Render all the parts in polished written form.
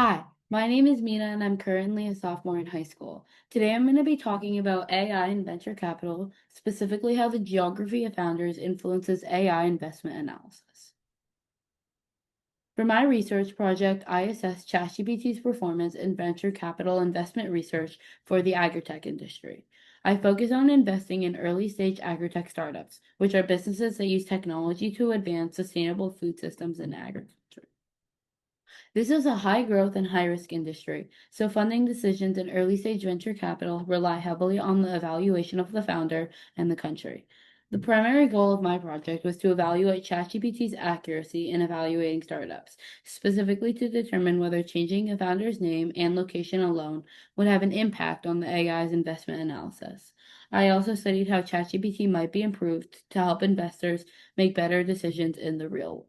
Hi, my name is Mena and I'm currently a sophomore in high school. Today I'm going to be talking about AI and venture capital, specifically how the geography of founders influences AI investment analysis. For my research project, I assessed ChatGPT's performance in venture capital investment research for the agritech industry. I focus on investing in early stage agritech startups, which are businesses that use technology to advance sustainable food systems in agriculture. This is a high growth and high risk industry, so funding decisions in early stage venture capital rely heavily on the evaluation of the founder and the country. The primary goal of my project was to evaluate ChatGPT's accuracy in evaluating startups, specifically to determine whether changing a founder's name and location alone would have an impact on the AI's investment analysis. I also studied how ChatGPT might be improved to help investors make better decisions in the real world.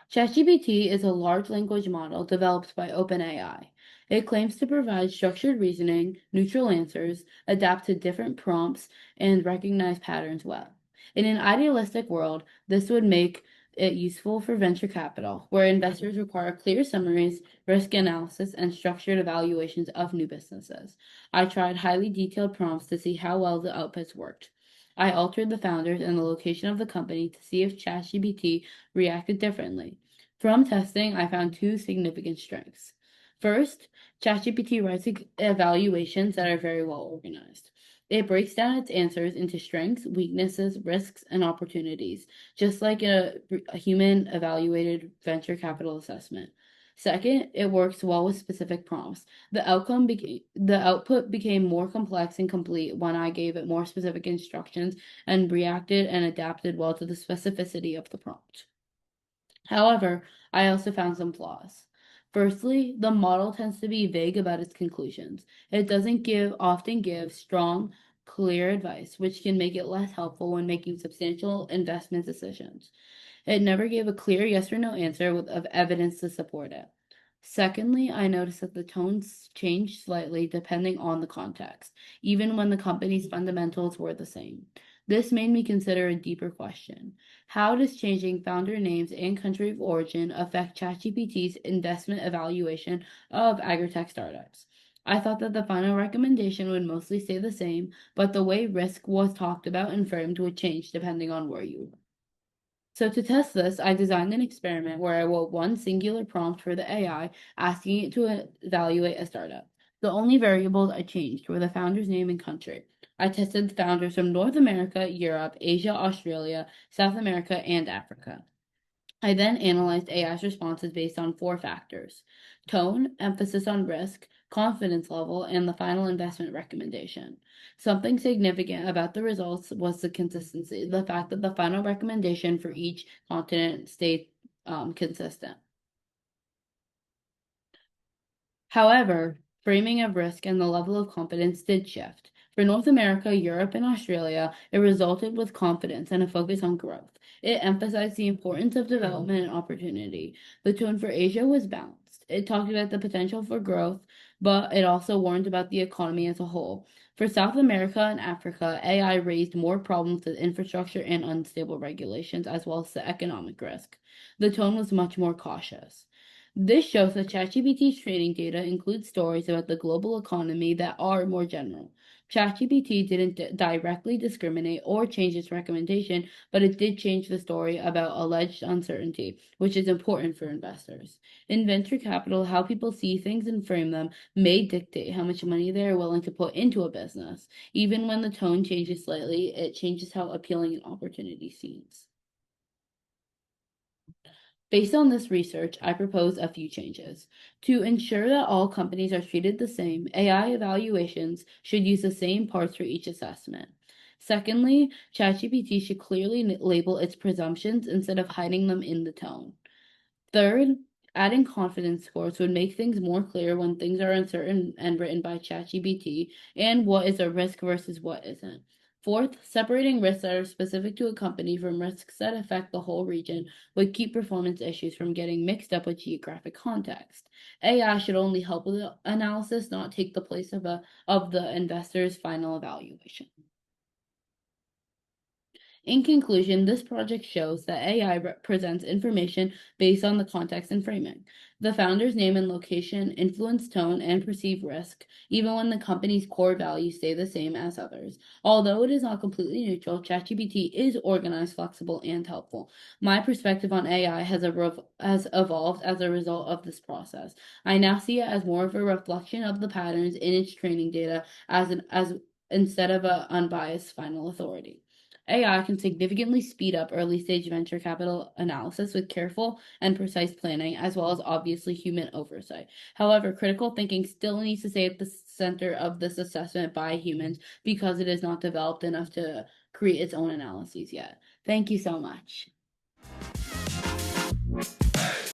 ChatGPT is a large language model developed by OpenAI. It claims to provide structured reasoning, neutral answers, adapt to different prompts, and recognize patterns well. In an idealistic world, this would make it useful for venture capital, where investors require clear summaries, risk analysis, and structured evaluations of new businesses. I tried highly detailed prompts to see how well the outputs worked. I altered the founders and the location of the company to see if ChatGPT reacted differently. From testing, I found two significant strengths. First, ChatGPT writes evaluations that are very well organized. It breaks down its answers into strengths, weaknesses, risks, and opportunities, just like a human evaluated venture capital assessment. Second, it works well with specific prompts. The output became more complex and complete when I gave it more specific instructions and reacted and adapted well to the specificity of the prompt. However, I also found some flaws. Firstly, the model tends to be vague about its conclusions. It doesn't often give strong, clear advice, which can make it less helpful when making substantial investment decisions. It never gave a clear yes or no answer of evidence to support it. Secondly, I noticed that the tones changed slightly depending on the context, even when the company's fundamentals were the same. This made me consider a deeper question. How does changing founder names and country of origin affect ChatGPT's investment evaluation of agritech startups? I thought that the final recommendation would mostly stay the same, but the way risk was talked about and framed would change depending on where you were. So to test this, I designed an experiment where I wrote one singular prompt for the AI, asking it to evaluate a startup. The only variables I changed were the founder's name and country. I tested the founders from North America, Europe, Asia, Australia, South America, and Africa. I then analyzed AI's responses based on four factors: tone, emphasis on risk, confidence level, and the final investment recommendation. Something significant about the results was the consistency, the fact that the final recommendation for each continent stayed consistent. However, framing of risk and the level of confidence did shift. For North America, Europe, and Australia, it resulted with confidence and a focus on growth. It emphasized the importance of development and opportunity. The tone for Asia was balanced. It talked about the potential for growth, but it also warned about the economy as a whole. For South America and Africa, AI raised more problems with infrastructure and unstable regulations, as well as the economic risk. The tone was much more cautious. This shows that ChatGPT's training data includes stories about the global economy that are more general. ChatGPT didn't directly discriminate or change its recommendation, but it did change the story about alleged uncertainty, which is important for investors. In venture capital, how people see things and frame them may dictate how much money they are willing to put into a business. Even when the tone changes slightly, it changes how appealing an opportunity seems. Based on this research, I propose a few changes. To ensure that all companies are treated the same, AI evaluations should use the same parts for each assessment. Secondly, ChatGPT should clearly label its presumptions instead of hiding them in the tone. Third, adding confidence scores would make things more clear when things are uncertain and written by ChatGPT, and what is a risk versus what isn't. Fourth, separating risks that are specific to a company from risks that affect the whole region would keep performance issues from getting mixed up with geographic context. AI should only help with the analysis, not take the place of the investor's final evaluation. In conclusion, this project shows that AI presents information based on the context and framing. The founder's name and location influence tone and perceived risk, even when the company's core values stay the same as others. Although it is not completely neutral, ChatGPT is organized, flexible, and helpful. My perspective on AI has evolved as a result of this process. I now see it as more of a reflection of the patterns in its training data as instead of an unbiased final authority. AI can significantly speed up early stage venture capital analysis with careful and precise planning, as well as obviously human oversight. However, critical thinking still needs to stay at the center of this assessment by humans because it is not developed enough to create its own analyses yet. Thank you so much.